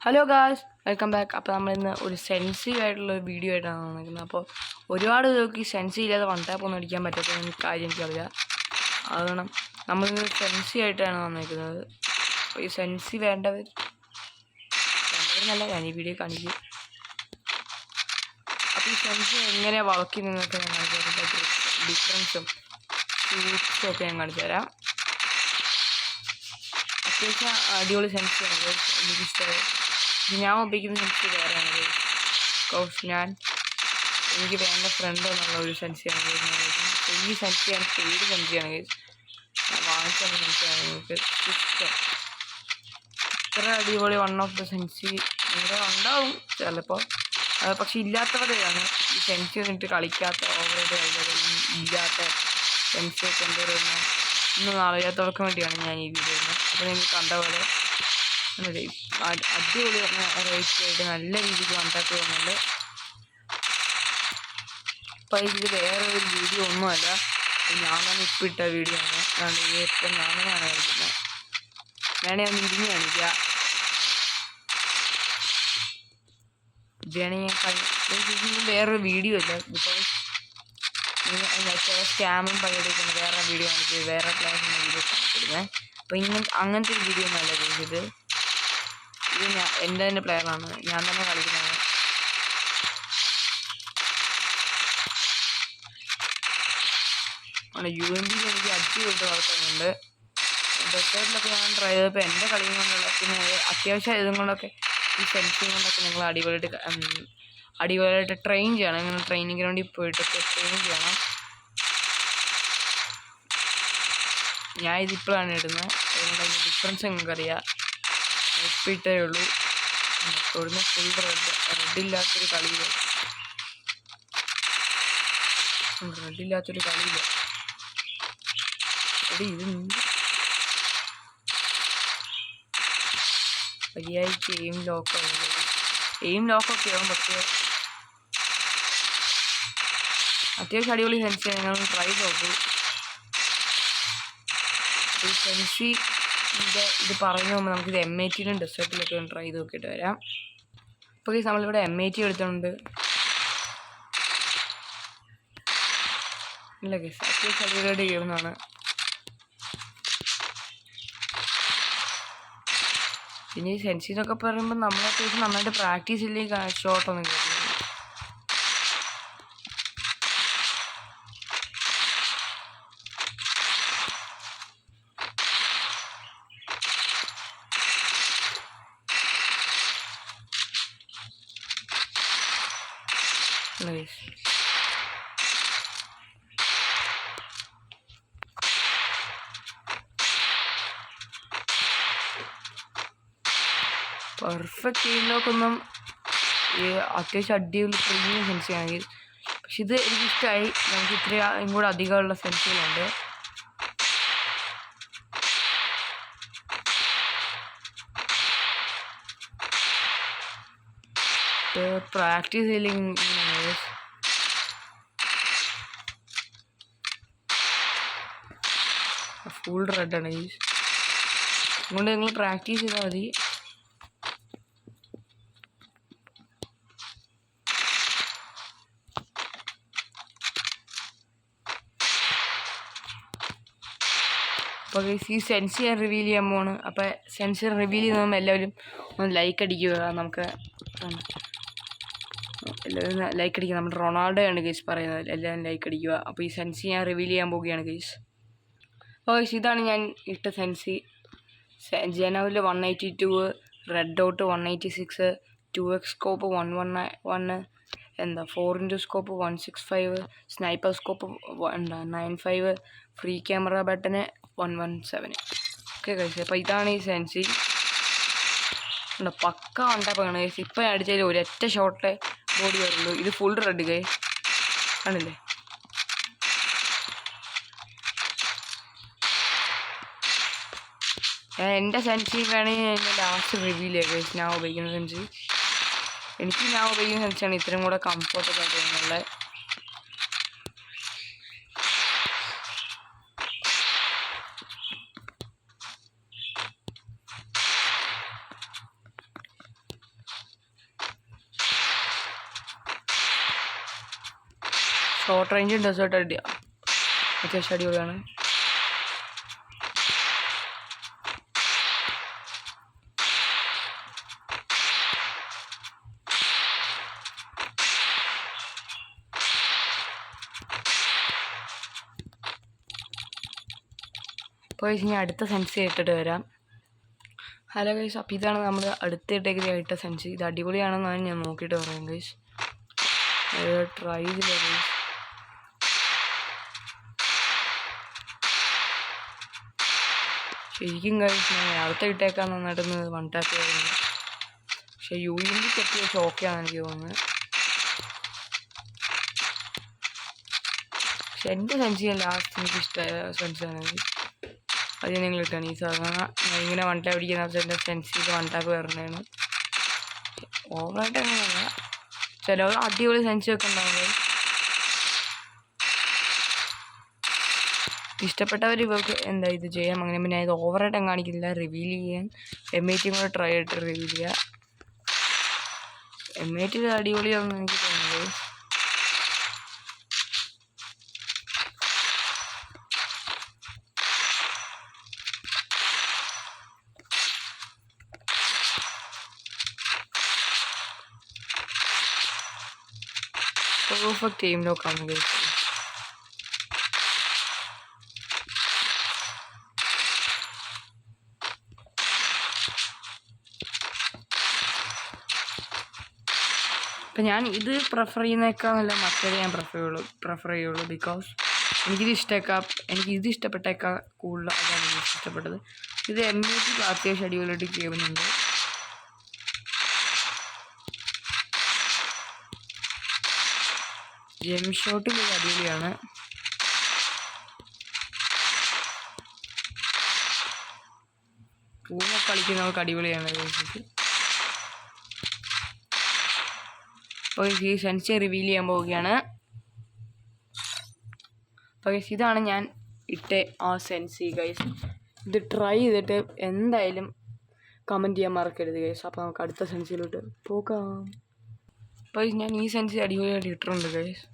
Hello guys, welcome back. അപ്പോൾ നമ്മളിന്ന് ഒരു സെൻസീവ് ആയിട്ടുള്ള വീഡിയോ ആയിട്ടാണ് വന്നിരിക്കുന്നത്. അപ്പോൾ ഒരുപാട് പേർക്ക് ഈ സെൻസീവ് ഇല്ലാതെ വൺ ടാപ്പ് ഒന്നും അടിക്കാൻ പറ്റാത്ത കാര്യം എനിക്കറിയാം. അതുകൊണ്ട് നമ്മളിന്ന് സെൻസീവ് ആയിട്ടാണ് വന്നിരിക്കുന്നത്. അപ്പോൾ ഈ സെൻസീവ് വേണ്ടവരെന്നല്ല ഞാൻ ഈ വീഡിയോ കാണിക്കും. അപ്പോൾ ഈ സെൻസീവ് എങ്ങനെ വർക്ക് ചെയ്യുന്നതൊക്കെ ഞാൻ കാണിച്ചു തരാം. ഡിഫറൻസും ഷൂട്ട്സും ഒക്കെ ഞാൻ കാണിച്ചു തരാം. അത്യാവശ്യം അടിപൊളി സെൻസീവ് ആണ്, എനിക്കിഷ്ടമായി. ഞാൻ ഉപയോഗിക്കുന്ന സെൻസി വേറെയാണ്. എനിക്ക് വേണ്ട ഫ്രണ്ട് എന്നുള്ള ഒരു സെൻസിയാണ്. ഈ സെൻസിയാണ് പെയ്ഡ് സെൻസിയാണ്. ഞാൻ വാങ്ങിച്ച സെൻസിയാണ്. നിങ്ങൾക്ക് ഇഷ്ടം ഇത്ര അടിപൊളി വൺ ഓഫ് ദ സെൻസി നിങ്ങളുടെ ഉണ്ടാവും ചിലപ്പോൾ, പക്ഷെ ഇല്ലാത്തവരെയാണ് ഈ സെൻസി വന്നിട്ട് കളിക്കാത്ത, ഓവറായിട്ട് കളിക്കാത്ത, ഇല്ലാത്ത സെൻസിയൊക്കെ എന്തോരം ഒന്നും അറിയാത്തവർക്ക് വേണ്ടിയാണ് ഞാൻ ഈ വീഡിയോ ചെയ്യുന്നത്. അപ്പോൾ നിങ്ങൾക്ക് കണ്ട പോലെ അടിപൊളി റേറ്റ് ആയിട്ട് നല്ല രീതിക്ക് വണ്ടാക്കി പോകുന്നുണ്ട്. അപ്പം ഇത് വേറെ ഒരു വീഡിയോ ഒന്നുമല്ല, ഞാൻ തന്നെ ഇപ്പം ഇട്ട വീഡിയോ ആണ്. അതുകൊണ്ട് ഇപ്പം ഞാൻ തന്നെയാണ് കളിക്കുന്നത്. വേണേ ഒന്ന് ഇരുന്ന് കാണിക്കുക. വേണമെങ്കിൽ വേറൊരു വീഡിയോ ഇല്ല, ബിക്കോസ് ചില സ്കാമും പരിപാടിക്കുന്ന വേറെ വീഡിയോ കാണിച്ചത്, വേറെ ക്ലാസ്സിൻ്റെ വീഡിയോ കാണിച്ചിരുന്നത്. അപ്പോൾ അങ്ങനത്തെ ഒരു വീഡിയോ ഒന്നുമല്ല ചെയ്തത്. ഇത് എൻ്റെ തന്നെ പ്ലെയറാണ്, ഞാൻ തന്നെ കളിക്കുന്നതാണ്. UMP എനിക്ക് അടിപൊളിയായിട്ട് വളർത്തുന്നുണ്ട്. ഡെസേർട്ടിലൊക്കെ ഞാൻ ട്രൈ ചെയ്തപ്പോൾ എൻ്റെ കളിയും കൊണ്ടുള്ള, പിന്നെ അത്യാവശ്യം ഇതും കൊണ്ടൊക്കെ ഈ സെൻസിങ് കൊണ്ടൊക്കെ നിങ്ങൾ അടിപൊളിയായിട്ട് ട്രെയിൻ ചെയ്യണം. ഇങ്ങനെ ട്രെയിനിങ് ഗ്രൗണ്ടിൽ പോയിട്ടൊക്കെ ട്രെയിൻ ചെയ്യണം. ഞാൻ ഇതിപ്പോഴാണ് ഇടുന്നത്, അതുകൊണ്ട് അതിൻ്റെ ഡിഫറൻസ് നിങ്ങൾക്കറിയാം. ഇട്ടേ ഉള്ളൂ. തൊടുന്ന ഫുൾ റെഡില്ലാത്തൊരു കളിയില്ല. ഇത് മര്യാദയ്ക്ക് എയിം ലോക്കൊക്കെ ആവും. പക്ഷേ അത്യാവശ്യം അടിപൊളി സെൻസി നിങ്ങൾ ട്രൈ നോക്കൂ. ഈ സെൻസി ഇത് പറഞ്ഞു പോകുമ്പോൾ നമുക്കിത് M80 ഡെസേർട്ടിലൊക്കെ ഒന്ന് ട്രൈ ചെയ്ത് നോക്കിയിട്ട് വരാം. അപ്പോൾ നമ്മളിവിടെ M80 എടുത്തിട്ടുണ്ട്. ഇല്ല കേസ് അത്യാവശ്യം അടിപൊളിയായിട്ട് കയറുന്നതാണ്. പിന്നെ ഈ സെൻസിനൊക്കെ പറയുമ്പോൾ നമ്മളത്യാവശ്യം നന്നായിട്ട് പ്രാക്ടീസ് ഇല്ലെങ്കിൽ ഷോട്ടൊന്നും കയറുന്നില്ല. പെർഫെക്റ്റ് ചെയ്യുന്നതൊക്കൊന്നും ഈ അത്യാവശ്യം അടിപൊളി പ്രീമിയം സെൻസിയാണെങ്കിൽ, പക്ഷെ ഇത് എനിക്കിഷ്ടമായി. നമുക്ക് ഇത്രയും കൂടെ അധികമുള്ള സെൻസുകളുണ്ട്. പ്രാക്ടീസ് ചെയ്യില്ലെങ്കിൽ ഫുൾ റെഡാണ്. അതുകൊണ്ട് നിങ്ങൾ പ്രാക്ടീസ് ചെയ്താൽ മതി. അപ്പോൾ ഈ സെൻസി ഞാൻ റിവീൽ ചെയ്യാൻ പോവാണ്. അപ്പോൾ സെൻസി റിവീൽ ചെയ്യുമ്പോൾ എല്ലാവരും ഒന്ന് ലൈക്ക് അടിക്കുക. നമുക്ക് എല്ലാവരും ലൈക്ക് അടിക്കുക. നമ്മുടെ റൊണാൾഡോയാണ് ഗൈസ് പറയുന്നത്, എല്ലാവരും ലൈക്ക് അടിക്കുക. അപ്പോൾ ഈ സെൻസി ഞാൻ റിവീൽ ചെയ്യാൻ പോവുകയാണ് ഗൈസ്. അപ്പോൾ ഗൈസ് ഇതാണ് ഞാൻ ഇട്ട sensi. General 182, red dot 186, 2x scope 111, 4x scope 165, sniper scope 95, free camera ബട്ടന് 117. ഓക്കെ കഴിച്ചു. അപ്പോൾ ഇതാണ് ഈ സെൻസി. പക്ക കണ്ടപ്പോഴാണ് കഴിച്ച്. ഇപ്പം അടിച്ചതിൽ ഒരൊറ്റ ഷോട്ടേ ബോഡി വരുള്ളൂ. ഇത് ഫുൾ റെഡ് കൈ ആണല്ലേ. എൻ്റെ സെൻസി വേണമെങ്കിൽ എൻ്റെ ലാസ്റ്റ് റിവീൽ ചെയ്യുക കഴിച്ച്. ഞാൻ ഉപയോഗിക്കുന്ന സെൻസി, ഞാൻ ഉപയോഗിക്കുന്ന സെൻസിയാണ് ഇത്രയും കൂടെ കംഫർട്ടബിൾ ആയിട്ട് തോന്നുന്നത്. ഷോർട്ട് റേഞ്ച് ഡെസേർട്ട് അത്യാവശ്യം അടിപൊളിയാണ്. അപ്പോൾ ഇനി അടുത്ത സെൻസി ഇട്ടിട്ട് വരാം. ഹലോ ഗൈസ്, അപ്പോൾ ഇതാണ് നമ്മൾ അടുത്തിട്ടേക്ക് ഇട്ട സെൻസി. ഇത് അടിപൊളിയാണെന്നാണ് ഞാൻ നോക്കിയിട്ട് പറയാം ഗൈസ്. ട്രൈ ചെയ്തില്ല ഗൈസ്. ശരിക്കും ഗൈസ് ഞാൻ അടുത്ത ഇട്ടേക്കാൻ നന്നായിട്ടൊന്ന് വൺ ടാപ്പ് ചെയ്യുന്നത്. പക്ഷേ UMP തെറ്റി വെച്ച് ഓക്കെയാണ് എനിക്ക് തോന്നുന്നത്. പക്ഷെ എൻ്റെ സെൻസി ലാസ്റ്റ് എനിക്ക് ഇഷ്ടമായ സെൻസാണ്. അത് നിങ്ങൾ ഇട്ടാണ് ഈ സാധാരണ ഇങ്ങനെ വൺ ടാപ്പ് അടിക്കുന്ന എൻ്റെ സെൻസിൽ വൺ ടാപ്പ് വരുന്നതാണ്. ഓവറായിട്ട് അങ്ങനെയല്ല, ചില അടിപൊളി സെൻസി ഒക്കെ ഉണ്ടാവുന്നത്. ഇഷ്ടപ്പെട്ടവർ ഇവർക്ക് എന്താ ഇത് ചെയ്യാം. അങ്ങനെ പിന്നെ ഇത് ഓവറായിട്ട് അങ്ങ് കാണിക്കില്ല. റിവീൽ ചെയ്യാൻ M80 കൂടെ ട്രൈ ആയിട്ട് റിവീൽ ചെയ്യുക. M80 അടിപൊളിയാണെന്ന് എനിക്ക് തോന്നുന്നത്. പെർഫെക്റ്റ് എയിം ലോക്കാണ് ഗൈസ്. ഇപ്പം ഞാൻ ഇത് പ്രിഫർ ചെയ്യുന്നേക്കാൾ നല്ല മറ്റേത് ഞാൻ പ്രിഫർ ചെയ്യുള്ളൂ. ബിക്കോസ് എനിക്കിത് ഇഷ്ടപ്പെട്ടേക്കാൾ കൂടുതൽ അതാണ് ഇഷ്ടപ്പെട്ടത്. ഇത് M80 അത്യാവശ്യം അടിപൊളിയായിട്ട് ചെയ്യുന്നുണ്ട്. ജെം ഷോട്ടിൽ ഇത് അടിപൊളിയാണ്. പൂമൊക്കെ കളിക്കുന്നവർക്ക് അടിപൊളിയാണ്. അപ്പോൾ ഈ സെൻസി റിവീൽ ചെയ്യാൻ പോവുകയാണ്. അപ്പോൾ ഇതാണ് ഞാൻ ഇട്ട ആ സെൻസി ഗൈസ്. ഇത് ട്രൈ ചെയ്തിട്ട് എന്തായാലും കമൻറ്റ് ചെയ്യാൻ മറക്കരുത് ഗൈസ്. അപ്പോൾ നമുക്ക് അടുത്ത സെൻസിയിലോട്ട് പോകാം. അപ്പോൾ ഞാൻ ഈ സെൻസി അടിപൊളിയായിട്ട് ഇട്ടിട്ടുണ്ട് ഗൈസ്.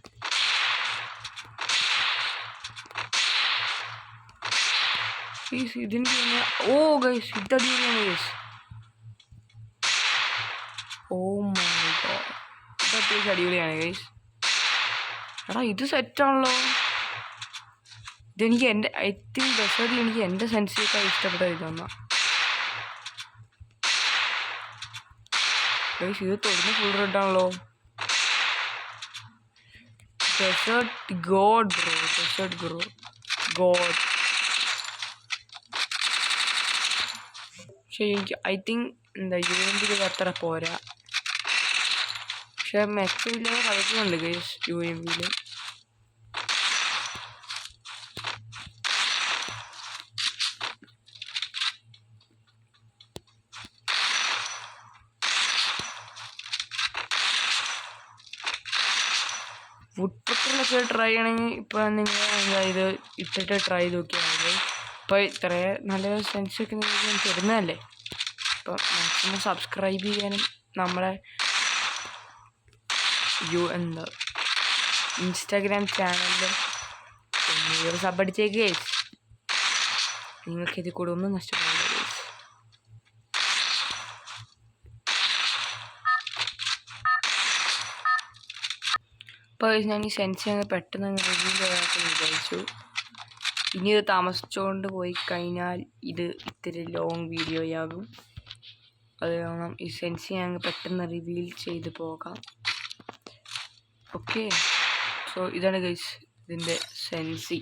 ഇതിന് ഓ ഗൈസ് ഇത് അടിപൊളിയാണ് ഗൈസ്. ഓ മൈ ഗോഡ്, ഇത് അത്യാവശ്യം അടിപൊളിയാണ് ഗൈസ്. എടാ ഇത് സെറ്റാണല്ലോ. ഇതെനിക്ക് ഐ തിങ്ക് ഡെസേർട്ടിൽ എനിക്ക് എൻ്റെ സെൻസിയൊക്കെ ഇഷ്ടപ്പെട്ട ഇതെന്നാ ഗൈസ്. ഇത് തൊടുന്ന ഫുൾ റെഡാണല്ലോ. Desert god bro, desert god. പക്ഷേ എനിക്ക് ഐ തിങ്ക് എന്താ UMP അത്ര പോരാ. പക്ഷെ മെച്ചമില്ലാതെ കളിക്കുന്നുണ്ട് ഗൈസ് UMP. വുഡ് പക്കറിലൊക്കെ ട്രൈ ചെയ്യണമെങ്കിൽ ഇപ്പം നിങ്ങൾ ഇത് ഇട്ടിട്ട് ട്രൈ ചെയ്ത് നോക്കിയാൽ മതി. ഇപ്പോൾ ഇത്രയും നല്ല സെൻസൊക്കെ നിങ്ങൾക്ക് തരുന്നതല്ലേ. അപ്പം മാക്സിമം സബ്സ്ക്രൈബ് ചെയ്യാനും നമ്മുടെ ഇൻസ്റ്റാഗ്രാം ചാനലിൽ സബ് അടിച്ചേക്ക് ഗൈസ്. നിങ്ങൾക്കിത് കൂടെ ഒന്നും നഷ്ടപ്പെടില്ല ഗൈസ്. അപ്പോൾ ഞാൻ ഈ സെൻസി അങ്ങ് പെട്ടെന്ന് റിവ്യൂ ചെയ്യാമെന്ന് വിചാരിച്ചു. ഇനി ഇത് താമസിച്ചുകൊണ്ട് പോയി കഴിഞ്ഞാൽ ഇത് ഇത്തിരി ലോങ് വീഡിയോയാകും. അത് കാരണം ഈ സെൻസി അങ്ങ് പെട്ടെന്ന് റിവീൽ ചെയ്ത് പോകാം. ഓക്കെ, സോ ഇതാണ് ഗൈസ് ഇതിൻ്റെ സെൻസി.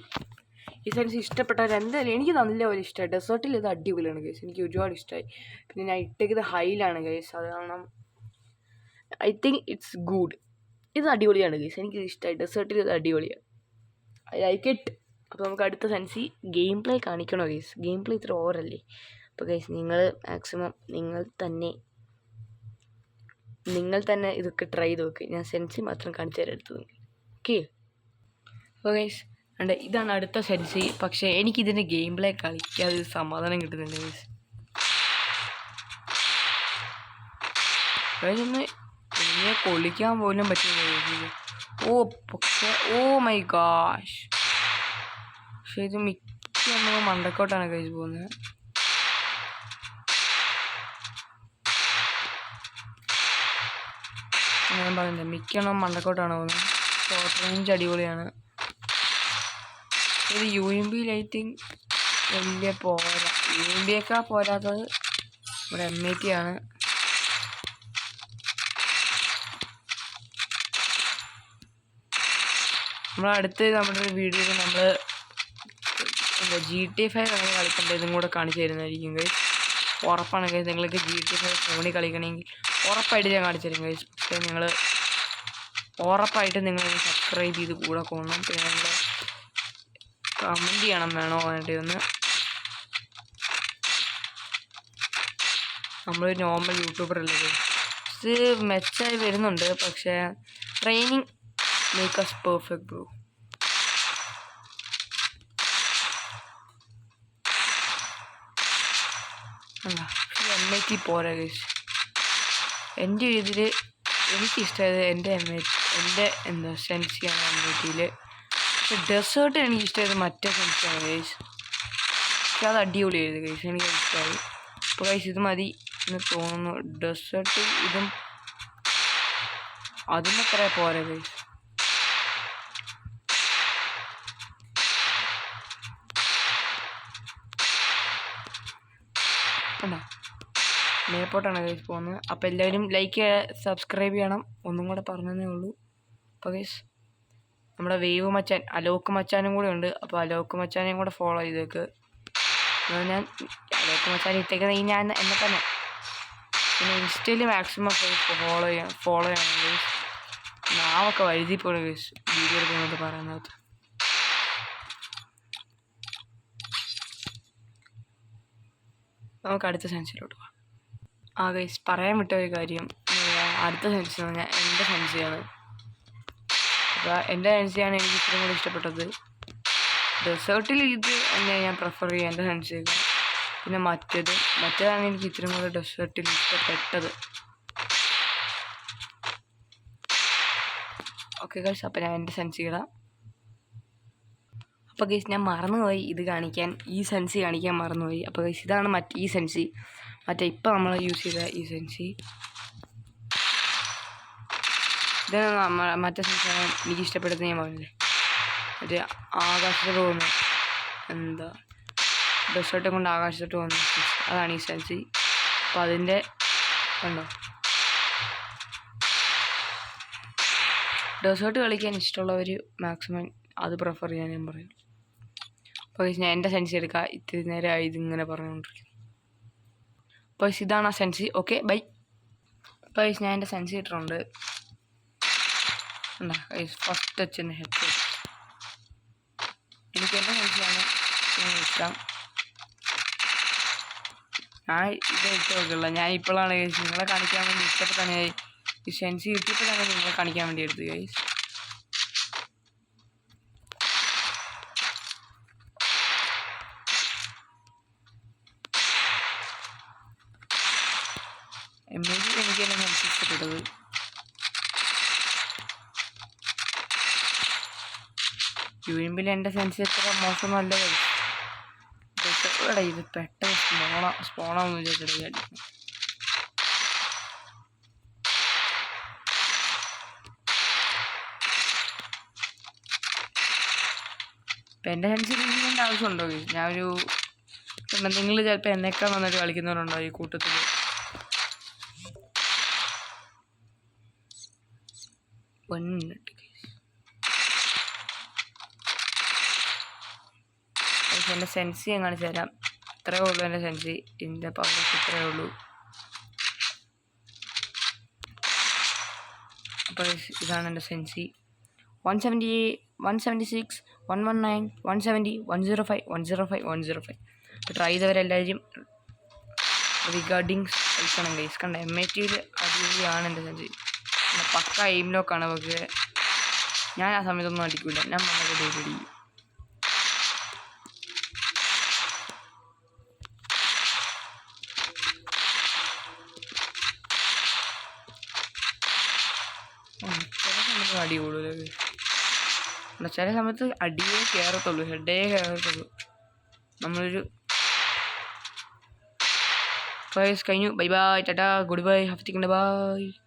ഈ സെൻസി ഇഷ്ടപ്പെട്ടാൽ എന്തായാലും എനിക്ക് നല്ലപോലെ ഇഷ്ടമായി. ഡെസേർട്ടിൽ ഇത് അടിപൊളിയാണ് ഗൈസ്, എനിക്ക് ഒരുപാട് ഇഷ്ടമായി. പിന്നെ ഞാൻ ഇട്ടേക്ക് ഹൈയിലാണ് ഗൈസ്. അത് കാരണം ഐ തിങ്ക് ഇറ്റ്സ് ഗുഡ്. ഇത് അടിപൊളിയാണ് ഗൈസ്, എനിക്കിത് ഇഷ്ടമായി. ഡെസേർട്ടിൽ ഇത് അടിപൊളിയാണ്. I like it. അപ്പോൾ നമുക്ക് അടുത്ത സെൻസി ഗെയിം പ്ലേ കാണിക്കണോ ഗൈസ്? ഗെയിം പ്ലേ ഇത്ര ഓവറല്ലേ. അപ്പോൾ ഗൈസ് നിങ്ങൾ മാക്സിമം നിങ്ങൾ തന്നെ ഇതൊക്കെ ട്രൈ ചെയ്ത് നോക്ക്. ഞാൻ സെൻസി മാത്രം കാണിച്ചു തരാം എടുത്ത് നോക്കി. ഓക്കെ, അപ്പോൾ ഗൈസ് ഇതാണ് അടുത്ത സെൻസി. പക്ഷേ എനിക്കിതിൻ്റെ ഗെയിം പ്ലേ കളിക്കാതെ സമാധാനം കിട്ടുന്നുണ്ട് ഗൈസ്. ഗൈസ് ഒന്ന് ഇതിനെ കൊള്ളിക്കാൻ പോലും പറ്റില്ല. ഓ പക്ഷെ ഓ മൈ ഗാഷ്, പക്ഷെ ഇത് മിക്ക നമുക്ക് മണ്ടക്കോട്ടാണ് കഴിച്ച് പോകുന്നത്. ഞാൻ പറയുന്നത് മിക്കണം മണ്ടക്കോട്ടാണ് പോകുന്നത്. ഷോർട്ട് റേഞ്ച് അടിപൊളിയാണ്. ഇത് UMP ലൈറ്റിംഗ് വലിയ പോരാ. UMP ഒക്കെ പോരാത്തത് ഇവിടെ M80 ആണ്. നമ്മളടുത്ത് നമ്മുടെ ഒരു വീഡിയോയിൽ നമ്മൾ GTA 5 അങ്ങനെ കളിക്കേണ്ടതും കൂടെ കാണിച്ചു തരുന്നതായിരിക്കും ഗൈസ്. ഉറപ്പാണ് ഗൈസ്. നിങ്ങൾക്ക് GTA 5 ഫോണിൽ കളിക്കണമെങ്കിൽ ഉറപ്പായിട്ട് ഞാൻ കാണിച്ചു തരും ഗൈസ്. പക്ഷേ നിങ്ങൾ ഉറപ്പായിട്ട് നിങ്ങൾ സബ്സ്ക്രൈബ് ചെയ്ത് കൂടെ കൊള്ളണം. പിന്നെ നിങ്ങൾ കമൻറ്റ് ചെയ്യണം വേണോ വേണ്ടിയൊന്ന്. നമ്മളൊരു നോർമൽ യൂട്യൂബർ അല്ലേ ഗൈസ്. ഇത് മെച്ചായി വരുന്നുണ്ട്. പക്ഷേ training make us perfect bro. M80 പോരാ ഗൈസ്. എൻ്റെ ഇതിൽ എനിക്കിഷ്ടമായത് എൻ്റെ എന്താ സെൻസിയാണ് M80യിൽ. പക്ഷെ ഡെസേർട്ട് എനിക്കിഷ്ടമായത് മറ്റേ സെൻസിയാണ് ഗൈസ്. പക്ഷെ അത് അടിപൊളിയായിരുന്നു ഗൈസ്, എനിക്ക് ഇഷ്ടമായി. അപ്പോൾ ഗൈസ് ഇത് മതി എന്ന് തോന്നുന്നു. ഡെസേർട്ട് ഇതും അതിനത്ര പോരാ ഗൈസ്. കണ്ടോ മേപ്പോട്ടാണ് ഗൈസ് പോകുന്നത്. അപ്പോൾ എല്ലാവരും ലൈക്ക് സബ്സ്ക്രൈബ് ചെയ്യണം. ഒന്നും കൂടെ പറഞ്ഞതേ ഉള്ളൂ. അപ്പോൾ ഗൈസ് നമ്മുടെ വേവ് മച്ചാൻ അലോക്ക് മച്ചാനും കൂടെ ഉണ്ട്. അപ്പോൾ അലോക്ക് മച്ചാനെയും കൂടെ ഫോളോ ചെയ്തേക്ക്. ഞാൻ അലോക്ക് മച്ചാൻ ഇട്ടേക്കുന്നത് ഞാൻ എന്നെ തന്നെ. പിന്നെ ഇൻസ്റ്റയിൽ മാക്സിമം ഫോളോ ചെയ്യണം ഗൈസ്. നാവൊക്കെ വഴുതിപ്പോണ് ഗൈസ് വീഡിയോ എടുക്കുന്നത് പറയുന്നത്. നമുക്ക് അടുത്ത സെൻസിലോട്ട് പോകാം. ഗൈസ് പറയാൻ വിട്ട ഒരു കാര്യം, അടുത്ത സെൻസ് എന്ന് പറഞ്ഞാൽ എൻ്റെ സെൻസിയാണ്. അപ്പോൾ എൻ്റെ സെൻസിയാണ് എനിക്ക് ഇത്രയും കൂടി ഇഷ്ടപ്പെട്ടത്. ഡെസേർട്ടിൽ ഇത് തന്നെ ഞാൻ പ്രിഫർ ചെയ്യാം എൻ്റെ സെൻസിയൊക്കെ. പിന്നെ മറ്റേതാണ് എനിക്ക് ഇത്രയും കൂടി ഡെസേർട്ടിൽ ഇഷ്ടപ്പെട്ടത്. ഓക്കെ ഗൈസ്, അപ്പോൾ ഞാൻ എൻ്റെ സെൻസി ഇടാം. അപ്പോൾ ഗൈസ് ഞാൻ മറന്നുപോയി ഇത് കാണിക്കാൻ, ഈ സെൻസി കാണിക്കാൻ മറന്നുപോയി. അപ്പോൾ ഗൈസ് ഇതാണ് ഈ സെൻസി, മറ്റേ ഇപ്പം നമ്മൾ യൂസ് ചെയ്ത ഈ സെൻസി. ഇതാണ് മറ്റേ സെൻസിയാണ് എനിക്ക് ഇഷ്ടപ്പെടുന്നത്. ഞാൻ പറഞ്ഞില്ലേ മറ്റേ ആകാശത്തോട്ട് പോകുന്നു, എന്താ ഡെസേർട്ട് കൊണ്ട് ആകാശത്തോട്ട് പോകുന്ന സെൻസി, അതാണ് ഈ സെൻസി. അപ്പോൾ അതിൻ്റെ കണ്ടോ ഡെസേർട്ട് കളിക്കാൻ ഇഷ്ടമുള്ളവർ മാക്സിമം അത് പ്രിഫർ ചെയ്യാൻ ഞാൻ പറയും. അപ്പോൾ ഞാൻ എൻ്റെ സെൻസി എടുക്കുക. ഇത്തിരി നേരം ഇതിങ്ങനെ പറഞ്ഞുകൊണ്ടിരിക്കും. അപ്പോൾ ഇതാണ് ആ സെൻസി. Okay bye. അപ്പോൾ ഞാൻ എൻ്റെ സെൻസി ഇട്ടിട്ടുണ്ട്. എന്താ ഫസ്റ്റ് ടച്ചിൻ്റെ ഹെഡ്. എനിക്ക് എൻ്റെ സെൻസിയാണ് ഇഷ്ടം. ഞാൻ ഇത് ഇട്ട് നോക്കില്ല, ഞാൻ ഇപ്പോഴാണ് ഗൈസ് നിങ്ങളെ കാണിക്കാൻ വേണ്ടി ഇഷ്ടപ്പെട്ടാണ് ഈ സെൻസി കിട്ടിയപ്പോഴാണ് നിങ്ങളെ കാണിക്കാൻ വേണ്ടി എടുത്തത് ഗൈസ്. M80 എനിക്ക് തന്നെ സെൻസ് ഇഷ്ടപ്പെട്ടത്. UMP എൻ്റെ സെൻസ് എത്ര മോശമല്ല ഗൈസ്. ഇത് പെട്ടെന്ന് സ്പോണാന്ന് വിചാരിച്ചിട്ട്. ഇപ്പം എൻ്റെ സെൻസ് ഇതിൻ്റെ ആവശ്യമുണ്ടോ ഗൈസ്? ഞാനൊരു നിങ്ങൾ ചിലപ്പോൾ എന്നേക്കാൾ നന്നായിട്ട് കളിക്കുന്നവരുണ്ടോ ഈ കൂട്ടത്തിൽ? മിനിറ്റ് എൻ്റെ സെൻസി ഞാൻ കാണിച്ചു തരാം. ഇത്രയേ ഉള്ളൂ എൻ്റെ സെൻസി. ഇതിൻ്റെ പവർ ഇത്രയേ ഉള്ളൂ. അപ്പോൾ ഇതാണ് എൻ്റെ സെൻസി. 170, 176, 119, 170, 105, 105, 105. ട്രൈ ചെയ്തവരെല്ലാവരും റിഗാർഡിങ് കളിക്കണം ഗൈസ്. കണ്ട M80യിൽ അടിപൊളിയാണ് എൻ്റെ സെൻസി. പക്ക എയിം ലോക്കാണ്. പക്ഷേ ഞാൻ ആ സമയത്തൊന്നും അടിക്കില്ല, ഞാൻ വളരെ അടിക്കും. അടിക്കുമ്പോൾ അടി കൂടുതൽ. ചില സമയത്ത് അടിയേ കയറത്തുള്ളൂ, ഹെഡേ കയറത്തുള്ളൂ. നമ്മളൊരു കഴിഞ്ഞു. Bye bye, tata, good bye, have by.